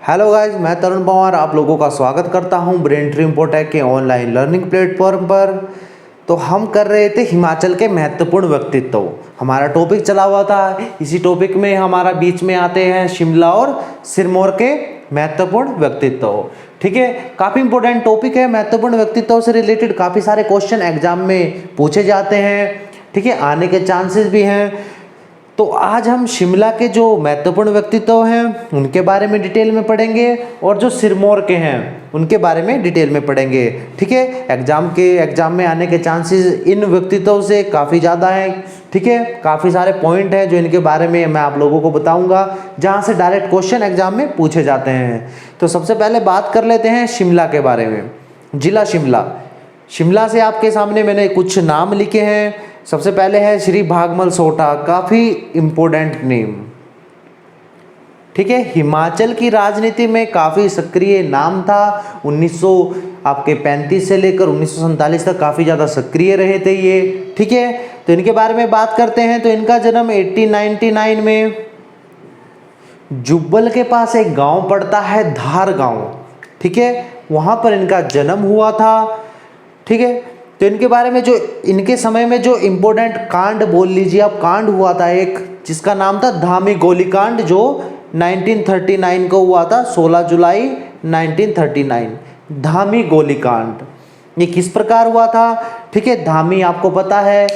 Hello guys, मैं तरुण पवार आप लोगों का स्वागत करता हूं ब्रेन ट्री इम्पोटेक के ऑनलाइन लर्निंग प्लेटफॉर्म पर। तो हम कर रहे थे हिमाचल के महत्वपूर्ण व्यक्तित्व। हमारा टॉपिक चला हुआ था। इसी टॉपिक में हमारा बीच में आते हैं शिमला और सिरमौर के महत्वपूर्ण व्यक्तित्व। ठीक है, काफ़ी इंपॉर्टेंट टॉपिक है। महत्वपूर्ण व्यक्तित्व से रिलेटेड काफ़ी सारे क्वेश्चन एग्जाम में पूछे जाते हैं। ठीक है, आने के चांसेस भी हैं। तो आज हम शिमला के जो महत्वपूर्ण व्यक्तित्व हैं उनके बारे में डिटेल में पढ़ेंगे और जो सिरमौर के हैं उनके बारे में डिटेल में पढ़ेंगे। ठीक है, एग्जाम में आने के चांसेस इन व्यक्तित्व से काफ़ी ज़्यादा हैं। ठीक है, काफ़ी सारे पॉइंट हैं जो इनके बारे में मैं आप लोगों को बताऊंगा, जहां से डायरेक्ट क्वेश्चन एग्जाम में पूछे जाते हैं। तो सबसे पहले बात कर लेते हैं शिमला के बारे में। जिला शिमला। शिमला से आपके सामने मैंने कुछ नाम लिखे हैं। सबसे पहले है श्री भागमल सोटा, काफ़ी इम्पोर्टेंट नेम। ठीक है, हिमाचल की राजनीति में काफ़ी सक्रिय नाम था। 1935 से लेकर 1947 तक काफ़ी ज़्यादा सक्रिय रहे थे ये। ठीक है, तो इनके बारे में बात करते हैं। तो इनका जन्म 1899 में जुब्बल के पास एक गांव पड़ता है, धार गांव। ठीक है, वहाँ पर इनका जन्म हुआ था। ठीक है, तो इनके बारे में जो इनके समय में जो इम्पोर्टेंट कांड बोल लीजिए आप, कांड हुआ था एक जिसका नाम था धामी गोलीकांड, जो 1939 को हुआ था, 16 जुलाई 1939। धामी गोलीकांड ये किस प्रकार हुआ था? ठीक है, धामी आपको पता है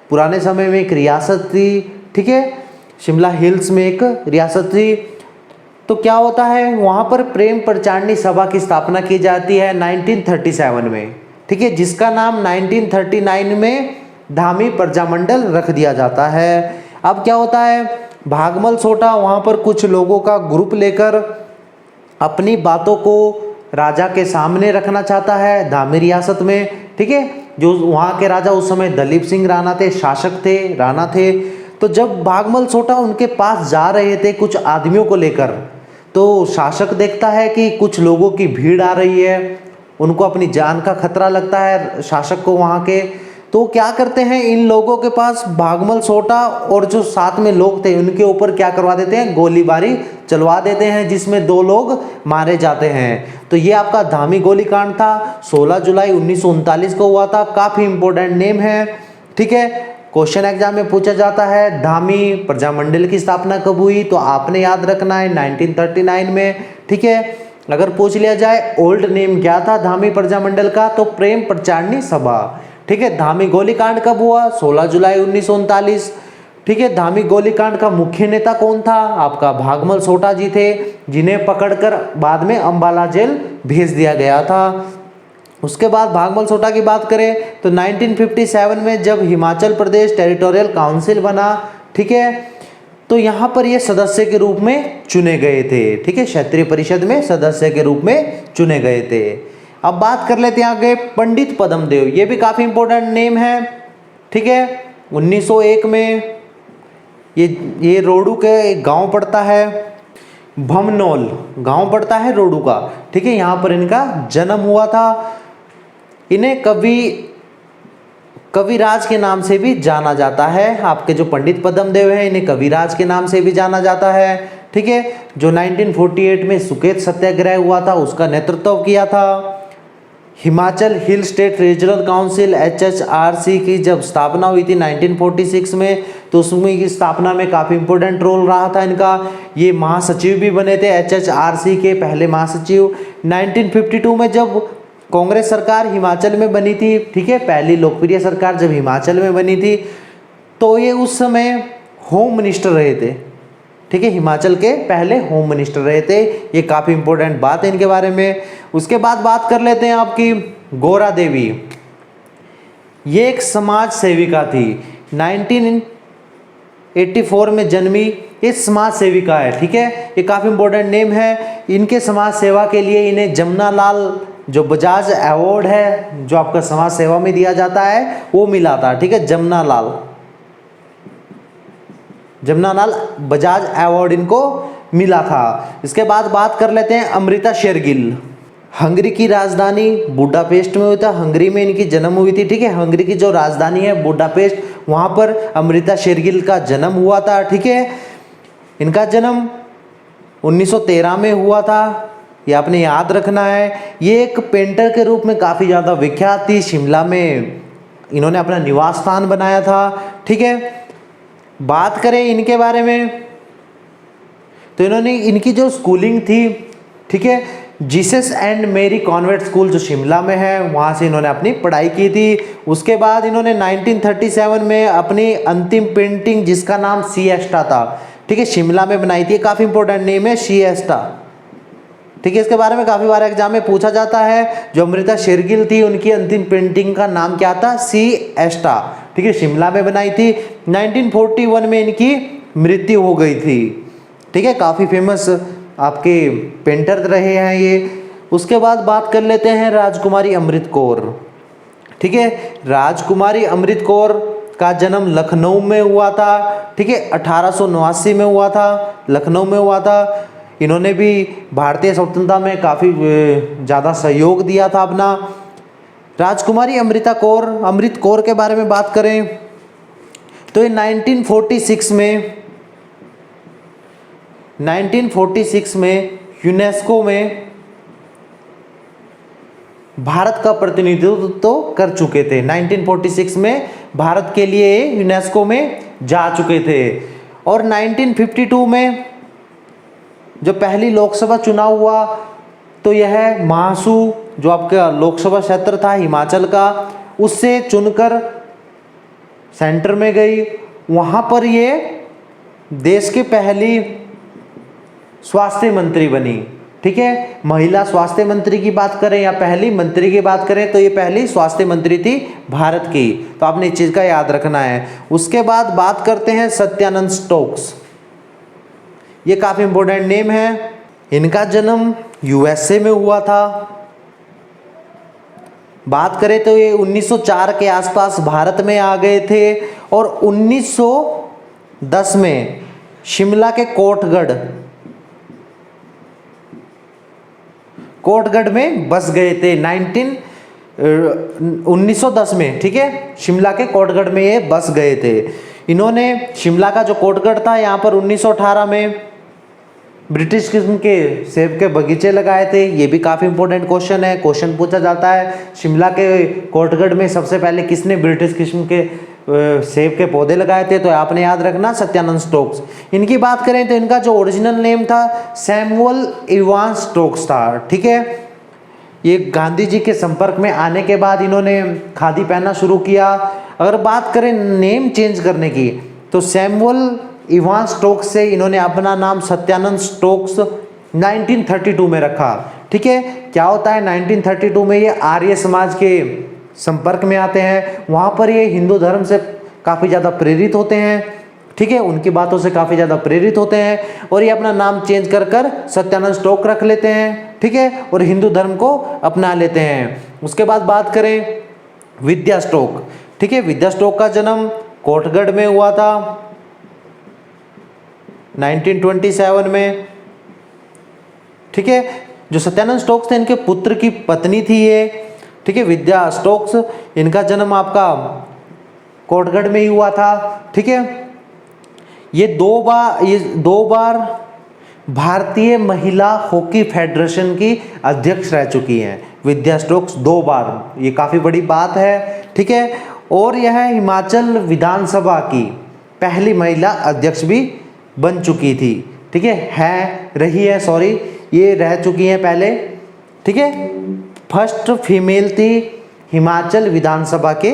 पुराने समय में एक रियासत थी। ठीक है, शिमला हिल्स में एक रियासत थी। तो क्या होता है, वहाँ पर प्रेम प्रचारणी सभा की स्थापना की जाती है 1937 में। ठीक है, जिसका नाम 1939 में धामी प्रजामंडल रख दिया जाता है। अब क्या होता है, भागमल सोटा वहाँ पर कुछ लोगों का ग्रुप लेकर अपनी बातों को राजा के सामने रखना चाहता है धामी रियासत में। ठीक है, जो वहाँ के राजा उस समय दलीप सिंह राणा थे, शासक थे, राणा थे। तो जब भागमल सोटा उनके पास जा रहे थे कुछ आदमियों को लेकर, तो शासक देखता है कि कुछ लोगों की भीड़ आ रही है, उनको अपनी जान का खतरा लगता है शासक को वहाँ के। तो क्या करते हैं, इन लोगों के पास भागमल सोटा और जो साथ में लोग थे उनके ऊपर क्या करवा देते हैं, गोलीबारी चलवा देते हैं, जिसमें 2 लोग मारे जाते हैं। तो ये आपका धामी गोलीकांड था, 16 जुलाई 1939 को हुआ था। काफ़ी इंपॉर्टेंट नेम है। ठीक है, क्वेश्चन एग्जाम में पूछा जाता है धामी प्रजामंडल की स्थापना कब हुई, तो आपने याद रखना है 1939 में। ठीक है, अगर पूछ लिया जाए ओल्ड नेम क्या था धामी प्रजामंडल का, तो प्रेम प्रचारणी सभा। ठीक है, धामी गोलीकांड कब हुआ, 16 जुलाई 1939। ठीक है, धामी गोलीकांड का मुख्य नेता कौन था, आपका भागमल सोटा जी थे, जिन्हें पकड़कर बाद में अंबाला जेल भेज दिया गया था। उसके बाद भागमल सोटा की बात करें तो 1957 में जब हिमाचल प्रदेश टेरिटोरियल काउंसिल बना, ठीक है, तो यहाँ पर ये सदस्य के रूप में चुने गए थे। ठीक है, क्षेत्रीय परिषद में सदस्य के रूप में चुने गए थे। अब बात कर लेते हैं आगे पंडित पद्मदेव। ये भी काफ़ी इंपॉर्टेंट नेम है। ठीक है, 1901 में ये रोडू के एक गांव पड़ता है, भमनौल गांव पड़ता है रोडू का। ठीक है, यहाँ पर इनका जन्म हुआ था। इन्हें कविराज के नाम से भी जाना जाता है। आपके जो पंडित पद्मदेव हैं इन्हें कविराज के नाम से भी जाना जाता है। ठीक है, जो 1948 में सुकेत सत्याग्रह हुआ था उसका नेतृत्व किया था। Himachal hill state regional council HHRC की जब स्थापना हुई थी 1946 में, तो उसमें की स्थापना में काफ़ी इंपॉर्टेंट रोल रहा था इनका। ये महासचिव भी बने थे HHRC के पहले महासचिव। 1952 में जब कांग्रेस सरकार हिमाचल में बनी थी, ठीक है, पहली लोकप्रिय सरकार जब हिमाचल में बनी थी, तो ये उस समय होम मिनिस्टर रहे थे। ठीक है, हिमाचल के पहले होम मिनिस्टर रहे थे। ये काफ़ी इंपॉर्टेंट बात है इनके बारे में। उसके बाद बात कर लेते हैं आपकी गौरा देवी। ये एक समाज सेविका थी, 1984 में जन्मी। ये समाज सेविका है। ठीक है, ये काफ़ी इंपॉर्टेंट नेम है। इनके समाज सेवा के लिए इन्हें जमुना लाल जो बजाज अवार्ड है, जो आपका समाज सेवा में दिया जाता है, वो मिला था। ठीक है, जमुना लाल बजाज अवार्ड इनको मिला था। इसके बाद बात कर लेते हैं अमृता शेरगिल। हंगरी की राजधानी बुडापेस्ट में हुई था, हंगरी में इनकी जन्म हुई थी। ठीक है, हंगरी की जो राजधानी है बुडापेस्ट, वहाँ पर अमृता शेरगिल का जन्म हुआ था। ठीक है, इनका जन्म 1913 में हुआ था, ये आपने याद रखना है। ये एक पेंटर के रूप में काफ़ी ज़्यादा विख्यात थी, शिमला में इन्होंने अपना निवास स्थान बनाया था। ठीक है, बात करें इनके बारे में तो इन्होंने इनकी जो स्कूलिंग थी, ठीक है, जीसस एंड मेरी कॉन्वेंट स्कूल जो शिमला में है, वहाँ से इन्होंने अपनी पढ़ाई की थी। उसके बाद इन्होंने 1937 में अपनी अंतिम पेंटिंग जिसका नाम सिएस्टा था, ठीक है, शिमला में बनाई थी। काफ़ी इंपॉर्टेंट नेम है सिएस्टा, ठीक है, इसके बारे में काफ़ी बार एग्जाम में पूछा जाता है। जो अमृता शेरगिल थी उनकी अंतिम पेंटिंग का नाम क्या था? सिएस्टा, ठीक है, शिमला में बनाई थी। 1941 में इनकी मृत्यु हो गई थी। ठीक है, काफ़ी फेमस आपके पेंटर रहे हैं ये। उसके बाद बात कर लेते हैं राजकुमारी अमृत कौर। ठीक है, राजकुमारी अमृत कौर का जन्म लखनऊ में हुआ था। ठीक है, 1889 में हुआ था, लखनऊ में हुआ था। इन्होंने भी भारतीय स्वतंत्रता में काफ़ी ज़्यादा सहयोग दिया था अपना। राजकुमारी अमृत कौर के बारे में बात करें तो ये 1946 में यूनेस्को में भारत का प्रतिनिधित्व तो कर चुके थे। 1946 में भारत के लिए यूनेस्को में जा चुके थे। और 1952 में जब पहली लोकसभा चुनाव हुआ तो यह महासू जो आपका लोकसभा क्षेत्र था हिमाचल का, उससे चुनकर सेंटर में गई। वहाँ पर ये देश की पहली स्वास्थ्य मंत्री बनी। ठीक है, महिला स्वास्थ्य मंत्री की बात करें या पहली मंत्री की बात करें तो ये पहली स्वास्थ्य मंत्री थी भारत की, तो आपने इस चीज़ का याद रखना है। उसके बाद बात करते हैं सत्यानंद स्टोक्स। ये काफ़ी इंपॉर्टेंट नेम है। इनका जन्म यूएसए में हुआ था। बात करें तो ये 1904 के आसपास भारत में आ गए थे और 1910 में शिमला के कोटगढ़ में बस गए थे। 1910 में, ठीक है, शिमला के कोटगढ़ में ये बस गए थे। इन्होंने शिमला का जो कोटगढ़ था यहाँ पर 1918 में ब्रिटिश किस्म के सेब के बगीचे लगाए थे। ये भी काफ़ी इंपॉर्टेंट क्वेश्चन है, क्वेश्चन पूछा जाता है शिमला के कोटगढ़ में सबसे पहले किसने ब्रिटिश किस्म के सेब के पौधे लगाए थे, तो आपने याद रखना सत्यानंद स्टोक्स। इनकी बात करें तो इनका जो ओरिजिनल नेम था सैमुअल इवान स्टोक्स था। ठीक है, ये गांधी जी के संपर्क में आने के बाद इन्होंने खादी पहनना शुरू किया। अगर बात करें नेम चेंज करने की तो सैमुअल इवान स्टोक्स से इन्होंने अपना नाम सत्यानंद स्टोक्स 1932 में रखा। ठीक है, क्या होता है 1932 में ये आर्य समाज के संपर्क में आते हैं। वहाँ पर ये हिंदू धर्म से काफ़ी ज़्यादा प्रेरित होते हैं। ठीक है, उनकी बातों से काफ़ी ज़्यादा प्रेरित होते हैं और ये अपना नाम चेंज कर सत्यानंद स्टोक रख लेते हैं। ठीक है, और हिंदू धर्म को अपना लेते हैं। उसके बाद बात करें विद्या स्टोक। ठीक है, विद्या स्टोक का जन्म कोटगढ़ में हुआ था 1927 में। ठीक है, जो सत्यानंद स्टोक्स थे इनके पुत्र की पत्नी थी ये। ठीक है, विद्या स्टोक्स, इनका जन्म आपका कोटगढ़ में ही हुआ था। ठीक है, ये दो बार भारतीय महिला हॉकी फेडरेशन की अध्यक्ष रह चुकी हैं विद्या स्टोक्स 2 बार, ये काफ़ी बड़ी बात है। ठीक है, और यह हिमाचल विधानसभा की पहली महिला अध्यक्ष भी बन चुकी थी। ठीक है रही है, सॉरी, ये रह चुकी हैं पहले। ठीक है, फर्स्ट फीमेल थी हिमाचल विधानसभा के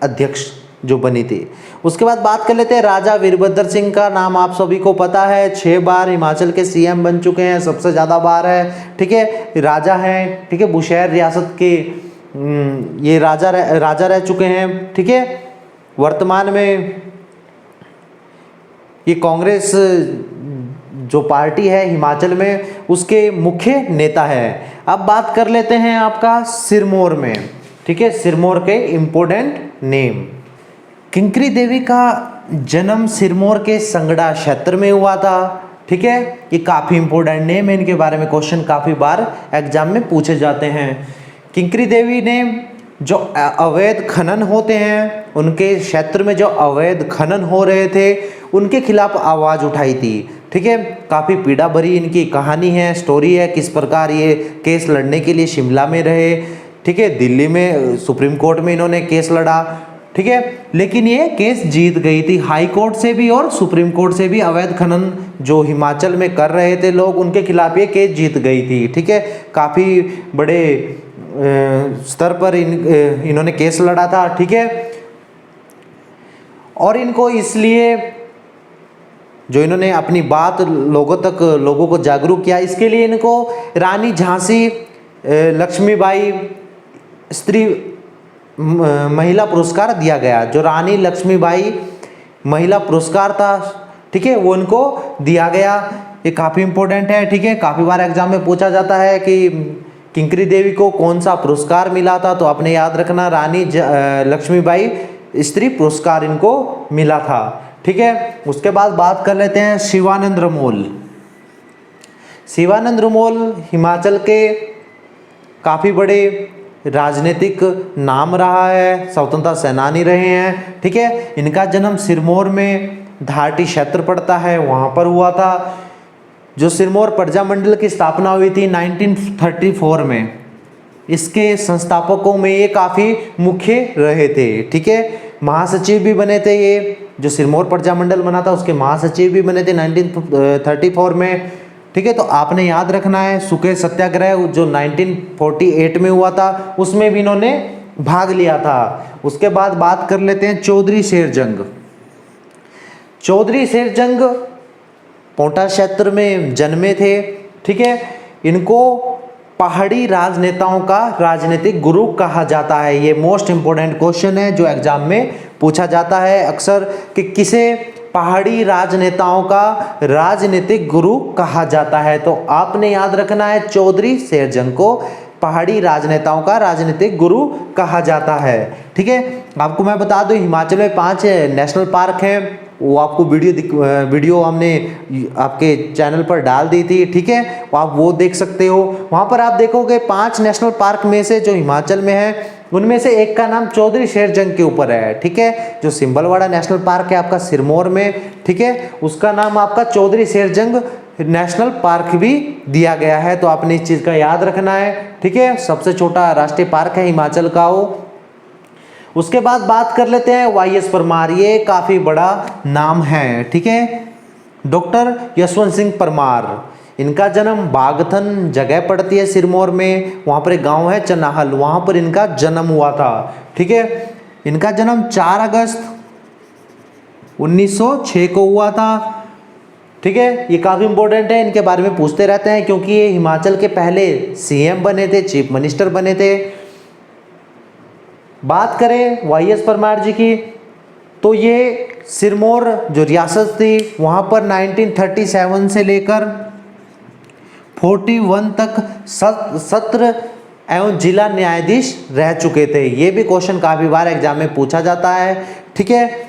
अध्यक्ष जो बनी थी। उसके बाद बात कर लेते हैं राजा वीरभद्र सिंह का। नाम आप सभी को पता है, 6 बार हिमाचल के सीएम बन चुके हैं, सबसे ज़्यादा बार है। ठीक है, राजा हैं। ठीक है, बुशहर रियासत के ये राजा रह चुके हैं। ठीक है, वर्तमान में ये कांग्रेस जो पार्टी है हिमाचल में उसके मुख्य नेता है। अब बात कर लेते हैं आपका सिरमौर में। ठीक है, सिरमौर के इम्पोर्टेंट नेम। किंकरी देवी का जन्म सिरमौर के संगड़ा क्षेत्र में हुआ था। ठीक है, ये काफ़ी इंपॉर्टेंट नेम है, इनके बारे में क्वेश्चन काफ़ी बार एग्जाम में पूछे जाते हैं। किंकरी देवी ने जो अवैध खनन होते हैं, उनके क्षेत्र में जो अवैध खनन हो रहे थे उनके खिलाफ आवाज़ उठाई थी। ठीक है। काफ़ी पीड़ा भरी इनकी कहानी है, स्टोरी है, किस प्रकार ये केस लड़ने के लिए शिमला में रहे, ठीक है। दिल्ली में सुप्रीम कोर्ट में इन्होंने केस लड़ा, ठीक है। लेकिन ये केस जीत गई थी हाई कोर्ट से भी और सुप्रीम कोर्ट से भी। अवैध खनन जो हिमाचल में कर रहे थे लोग, उनके खिलाफ ये केस जीत गई थी, ठीक है। काफ़ी बड़े स्तर पर इन्होंने केस लड़ा था, ठीक है। और इनको इसलिए जो इन्होंने अपनी बात लोगों को जागरूक किया, इसके लिए इनको रानी झांसी लक्ष्मीबाई स्त्री महिला पुरस्कार दिया गया। जो रानी लक्ष्मीबाई महिला पुरस्कार था, ठीक है, वो इनको दिया गया। ये काफ़ी इंपॉर्टेंट है, ठीक है। काफ़ी बार एग्जाम में पूछा जाता है कि किंकरी देवी को कौन सा पुरस्कार मिला था, तो आपने याद रखना रानी लक्ष्मीबाई स्त्री पुरस्कार इनको मिला था, ठीक है। उसके बाद बात कर लेते हैं शिवानंद रमोल। शिवानंद रमोल हिमाचल के काफ़ी बड़े राजनीतिक नाम रहा है, स्वतंत्रता सेनानी रहे हैं, ठीक है। इनका जन्म सिरमौर में धारटी क्षेत्र पड़ता है, वहाँ पर हुआ था। जो सिरमौर प्रजामंडल की स्थापना हुई थी 1934 में, इसके संस्थापकों में ये काफ़ी मुख्य रहे थे, ठीक है। महासचिव भी बने थे ये, जो सिरमौर प्रजामंडल बना था उसके महासचिव भी बने थे 1934 में, ठीक है। तो आपने याद रखना है सुके सत्याग्रह जो 1948 में हुआ था, उसमें भी इन्होंने भाग लिया था। उसके बाद बात कर लेते हैं चौधरी शेर जंग। चौधरी शेर जंग पोंटा क्षेत्र में जन्मे थे, ठीक है। इनको पहाड़ी राजनेताओं का राजनीतिक गुरु कहा जाता है। ये मोस्ट इंपोर्टेंट क्वेश्चन है जो एग्जाम में पूछा जाता है अक्सर, कि किसे पहाड़ी राजनेताओं का राजनीतिक गुरु कहा जाता है। तो आपने याद रखना है चौधरी शेर जंग को पहाड़ी राजनेताओं का राजनीतिक गुरु कहा जाता है, ठीक है। आपको मैं बता दूं हिमाचल में 5 नेशनल पार्क हैं, वो आपको वीडियो हमने आपके चैनल पर डाल दी थी, ठीक है। आप वो देख सकते हो। वहाँ पर आप देखोगे 5 नेशनल पार्क में से जो हिमाचल में है उनमें से एक का नाम चौधरी शेर जंग के ऊपर है, ठीक है। जो सिंबलवाड़ा नेशनल पार्क है आपका सिरमौर में, ठीक है, उसका नाम आपका चौधरी शेर जंग नेशनल पार्क भी दिया गया है। तो आपने इस चीज़ का याद रखना है, ठीक है। सबसे छोटा राष्ट्रीय पार्क है हिमाचल का वो। उसके बाद बात कर लेते हैं वाईएस परमार। ये काफ़ी बड़ा नाम है, ठीक है। डॉक्टर यशवंत सिंह परमार, इनका जन्म बागथन जगह पड़ती है सिरमौर में, वहाँ पर एक गांव है चनाहल, वहाँ पर इनका जन्म हुआ था, ठीक है। इनका जन्म 4 अगस्त 1906 को हुआ था, ठीक है। ये काफ़ी इंपॉर्टेंट है, इनके बारे में पूछते रहते हैं क्योंकि ये हिमाचल के पहले सीएम बने थे, चीफ मिनिस्टर बने थे। बात करें वाईएस परमार जी की, तो ये सिरमौर जो रियासत थी वहाँ पर 1937 से लेकर 41 तक सत्र एवं जिला न्यायाधीश रह चुके थे। ये भी क्वेश्चन काफ़ी बार एग्जाम में पूछा जाता है, ठीक है।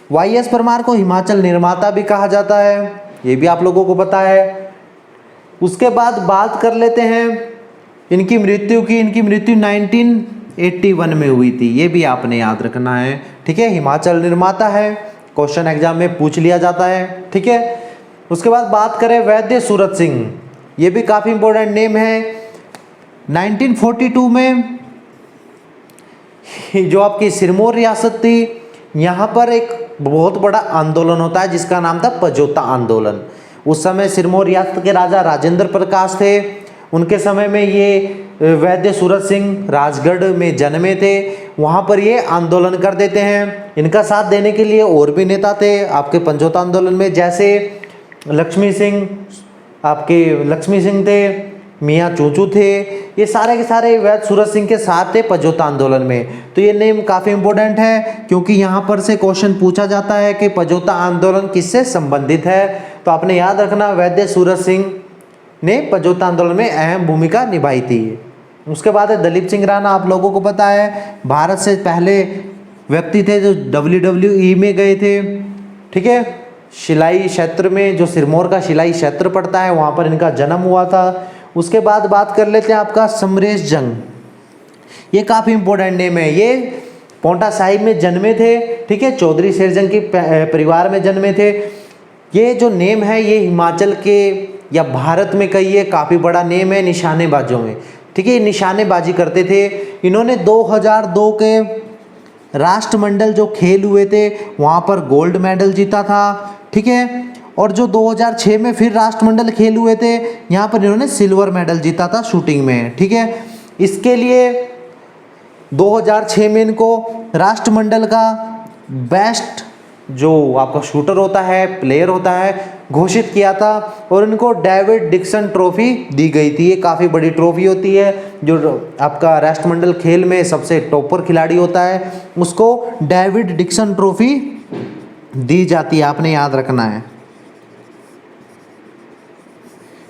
वाईएस परमार को हिमाचल निर्माता भी कहा जाता है, ये भी आप लोगों को पता है। उसके बाद बात कर लेते हैं इनकी मृत्यु की। इनकी मृत्यु 1981 में हुई थी, ये भी आपने याद रखना है, ठीक है। हिमाचल निर्माता है, क्वेश्चन एग्जाम में पूछ लिया जाता है, ठीक है। उसके बाद बात करें वैद्य सूरत सिंह, ये भी काफ़ी इंपॉर्टेंट नेम है। 1942 में जो आपकी सिरमौर रियासत थी, यहाँ पर एक बहुत बड़ा आंदोलन होता है जिसका नाम था पजोता आंदोलन। उस समय सिरमौर रियासत के राजा राजेंद्र प्रकाश थे, उनके समय में ये वैद्य सूरत सिंह राजगढ़ में जन्मे थे। वहाँ पर ये आंदोलन कर देते हैं। इनका साथ देने के लिए और भी नेता थे आपके पजोता आंदोलन में, जैसे लक्ष्मी सिंह थे, मियाँ चूचू थे, ये सारे के सारे वैद्य सूरत सिंह के साथ थे पजोता आंदोलन में। तो ये नेम काफ़ी इंपॉर्टेंट है क्योंकि यहाँ पर से क्वेश्चन पूछा जाता है कि पजोता आंदोलन किससे संबंधित है। तो आपने याद रखना वैद्य सूरत सिंह ने पजोता आंदोलन में अहम भूमिका निभाई थी। उसके बाद है दलीप सिंह राणा, आप लोगों को पता है भारत से पहले व्यक्ति थे जो WWE में गए थे, ठीक है। शिलाई क्षेत्र में, जो सिरमौर का शिलाई क्षेत्र पड़ता है, वहाँ पर इनका जन्म हुआ था। उसके बाद बात कर लेते हैं आपका समरेश जंग, ये काफ़ी इंपॉर्टेंट नेम है। ये पोंटा साहिब में जन्मे थे, ठीक है। चौधरी शेर जंग के परिवार में जन्मे थे। ये जो नेम है ये हिमाचल के या भारत में कहिए काफ़ी बड़ा नेम है निशानेबाजों में, ठीक है। निशानेबाजी करते थे। इन्होंने 2002 के राष्ट्रमंडल जो खेल हुए थे वहाँ पर गोल्ड मेडल जीता था, ठीक है। और जो 2006 में फिर राष्ट्रमंडल खेल हुए थे यहाँ पर इन्होंने सिल्वर मेडल जीता था शूटिंग में, ठीक है। इसके लिए 2006 में इनको राष्ट्रमंडल का बेस्ट जो आपका शूटर होता है, प्लेयर होता है, घोषित किया था और इनको डेविड डिक्सन ट्रॉफी दी गई थी। ये काफ़ी बड़ी ट्रॉफी होती है जो आपका राष्ट्रमंडल खेल में सबसे टॉपर खिलाड़ी होता है उसको डेविड डिक्सन ट्रॉफी दी जाती है, आपने याद रखना है,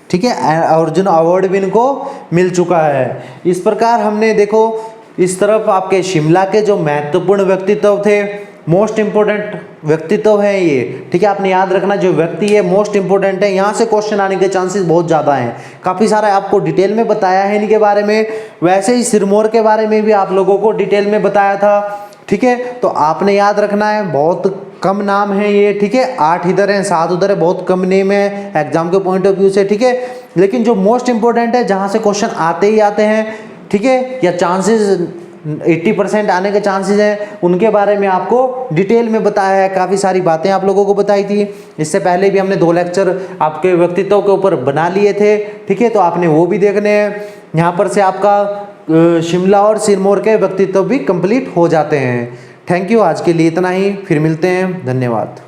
ठीक है। अर्जुन अवार्ड भी इनको मिल चुका है। इस प्रकार हमने देखो इस तरफ आपके शिमला के जो महत्वपूर्ण व्यक्तित्व थे, मोस्ट इंपोर्टेंट व्यक्तित्व है ये, ठीक है। आपने याद रखना जो व्यक्ति है मोस्ट इंपोर्टेंट है, यहाँ से क्वेश्चन आने के चांसेस बहुत ज़्यादा हैं। काफ़ी सारा आपको डिटेल में बताया है इनके बारे में, वैसे ही सिरमौर के बारे में भी आप लोगों को डिटेल में बताया था, ठीक है। तो आपने याद रखना है बहुत कम नाम है ये, ठीक है। 8 इधर हैं 7 उधर है, बहुत कम नेम है एग्जाम के पॉइंट ऑफ व्यू से, ठीक है। लेकिन जो मोस्ट इंपोर्टेंट है जहाँ से क्वेश्चन आते ही आते हैं, ठीक है, या चांसेस 80% आने के चांसेस हैं, उनके बारे में आपको डिटेल में बताया है। काफ़ी सारी बातें आप लोगों को बताई थी। इससे पहले भी हमने 2 लेक्चर आपके व्यक्तित्व के ऊपर बना लिए थे, ठीक है। तो आपने वो भी देखने हैं। यहाँ पर से आपका शिमला और सिरमौर के व्यक्तित्व भी कंप्लीट हो जाते हैं। थैंक यू, आज के लिए इतना ही, फिर मिलते हैं, धन्यवाद।